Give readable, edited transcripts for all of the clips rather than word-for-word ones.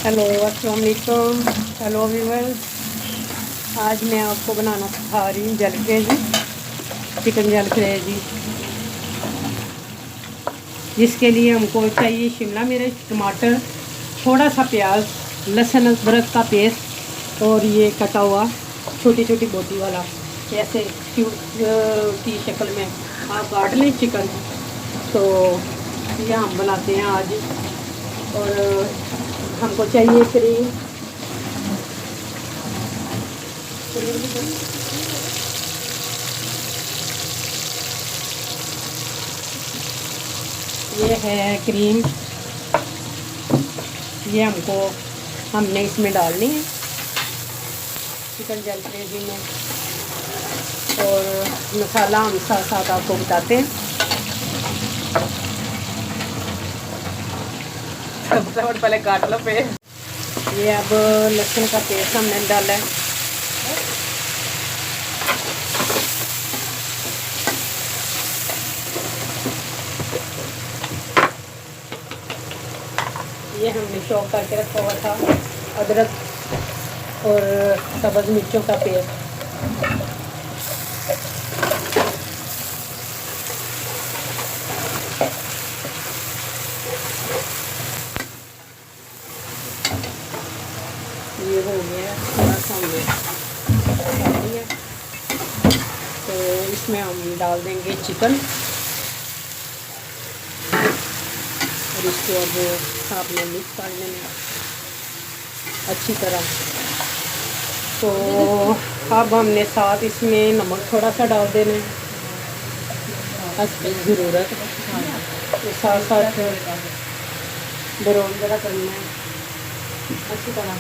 Hello अस्सलाम वालेकुम। Hello viewers, आज मैं आपको बनाना सिखा रही हूँ जलफरेजी, चिकन जलफरेजी। जिसके लिए हमको चाहिए शिमला मिर्च, टमाटर, थोड़ा सा प्याज, लहसुन अदरक का पेस्ट और ये कटा हुआ छोटी छोटी बोटी वाला ऐसे क्यूब की शक्ल में आप काट लें चिकन। तो ये हम बनाते हैं आज। और हमको चाहिए क्रीम। ये है क्रीम, ये हमने इसमें डालनी है चिकन जलफरेजी में। और मसाला हम साथ साथ आपको बताते हैं। फटाफट पहले काट लो पे। ये अब लहसुन का पेस्ट हमने डाला है। ये हमने चॉप करके रखा हुआ था अदरक और सब्ज़ मिर्चों का पेस्ट। ये हो गया थोड़ा सा हमने डाल दिया। तो इसमें हम डाल देंगे चिकन और इसको अब आपने मिक्स कर लेना अच्छी तरह। तो अब हमने साथ इसमें नमक थोड़ा सा डाल देना है हल्की ज़रूरत। तो साथ साथ ब्राउन जरा करना है अच्छी तरह।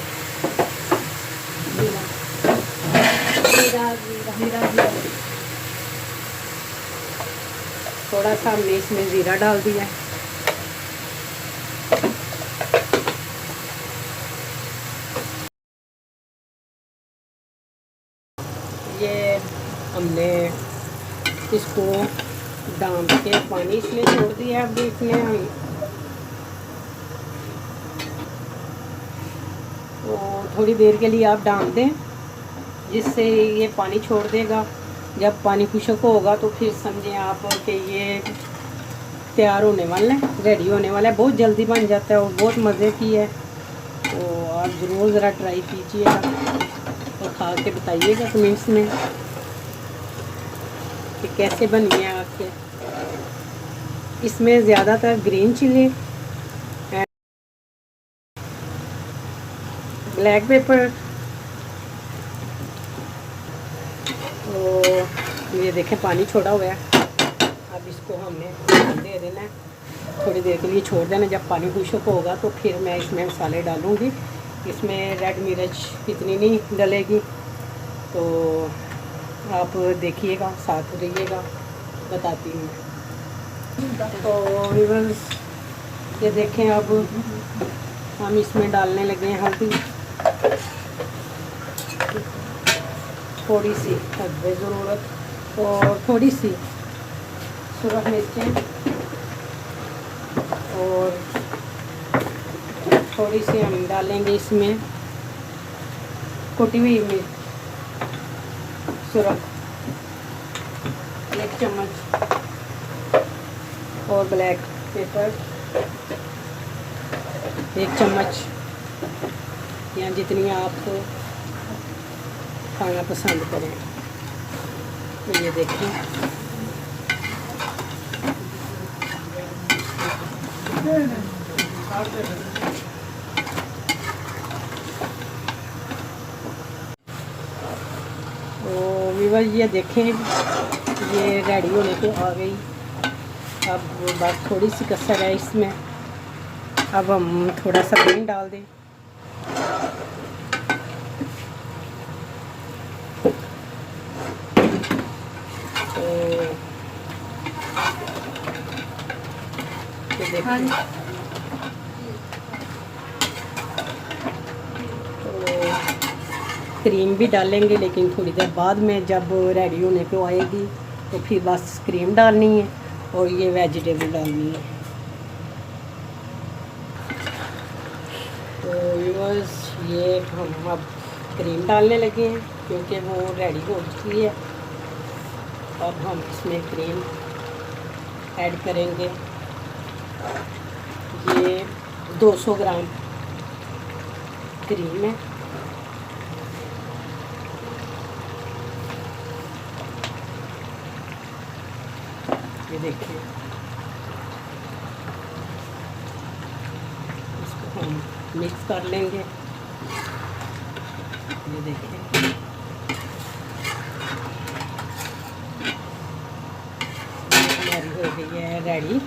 थोड़ा सा हमने इसमें ज़ीरा डाल दिया है। ये हमने इसको डाल के पानी इसमें छोड़ दिया। अब इसमें हम तो थोड़ी देर के लिए आप डाल दें, जिससे ये पानी छोड़ देगा। जब पानी खुश्क होगा तो फिर समझें आप कि ये तैयार होने वाला है, रेडी होने वाला है। बहुत जल्दी बन जाता है और बहुत मज़े की है। तो आप ज़रूर ज़रा ट्राई कीजिएगा और खा के बताइएगा कमेंट्स में कि कैसे बनी है आपके। इसमें ज़्यादातर ग्रीन चिली, ब्लैक पेपर, तो ये देखें पानी छोड़ा हुआ है। अब इसको हमने दे देना है, थोड़ी देर के लिए छोड़ देना। जब पानी खुश्क होगा तो फिर मैं इसमें मसाले डालूँगी। इसमें रेड मिर्च इतनी नहीं डलेगी, तो आप देखिएगा, साथ रहिएगा, बताती हूँ। तो व्यूअर्स ये देखें, अब हम इसमें डालने लगे हैं हल्दी, थोड़ी सी हल्दी ज़रूरत और थोड़ी सी सुरख मिर्चें और थोड़ी सी हम डालेंगे इसमें कुटी हुई मिर्च, सुरख 1 चम्मच और ब्लैक पेपर 1 चम्मच, या जितनी आप खाना पसंद करें। तो ये देखिए तो व्यूअर्स ये देखें, ये रेडी होने को आ गई। अब बस थोड़ी सी कसर है इसमें। अब हम थोड़ा सा पानी डाल दें। तो क्रीम भी डालेंगे, लेकिन थोड़ी देर बाद में जब रेडी होने को आएगी तो फिर बस क्रीम डालनी है और ये वेजिटेबल डालनी है। तो व्यूअर्स ये हम अब क्रीम डालने लगे हैं क्योंकि वो रेडी हो चुकी है। अब हम इसमें क्रीम ऐड करेंगे। ये 200 ग्राम क्रीम है। ये देखिए, इसको हम मिक्स कर लेंगे। ये देखिए, हमारी हो गई है रेडी।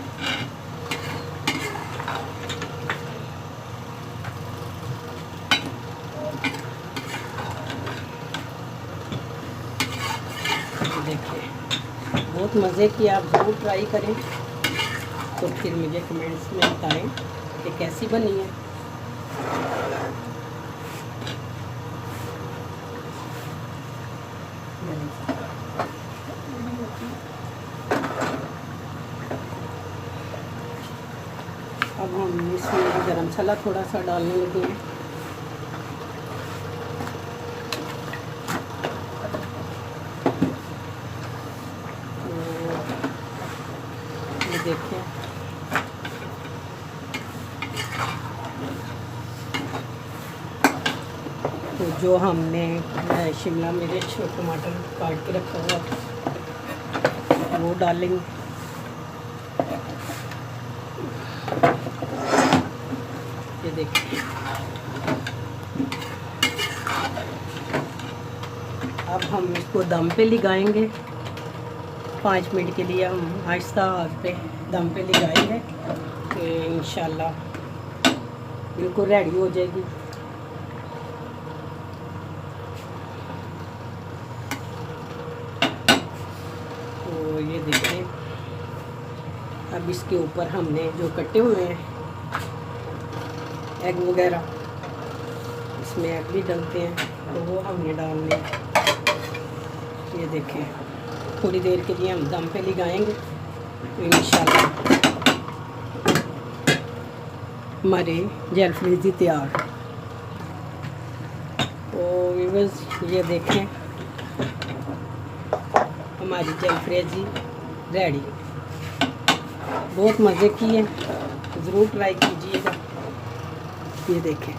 देखिए, बहुत मज़े की, आप ज़रूर ट्राई करें। तो फिर मुझे कमेंट्स में बताएं कि कैसी बनी है। अब हम इसमें गरम मसाला थोड़ा सा डालने लगे हैं। ये देखिए, तो जो हमने शिमला मिर्च और टमाटर काट के रखा हुआ वो डालेंगे। ये देखिए, अब हम इसको दम पे लगाएंगे। 5 मिनट के लिए हम आहिस्ता आग पे दम पे लगाएंगे तो इंशाल्लाह बिल्कुल रेडी हो जाएगी। तो ये देखिए, अब इसके ऊपर हमने जो कटे हुए हैं एग वगैरह, इसमें एग भी डलते हैं तो वो हमने डालने। ये देखें, थोड़ी देर के लिए हम दम पे लगाएंगे तो इंशाल्लाह हमारे जलफ्रेजी तैयार। तो व्यूअर्स ये देखें, हमारी जलफ्रेजी रेडी। बहुत मज़े की है, ज़रूर ट्राई कीजिएगा। ये देखें।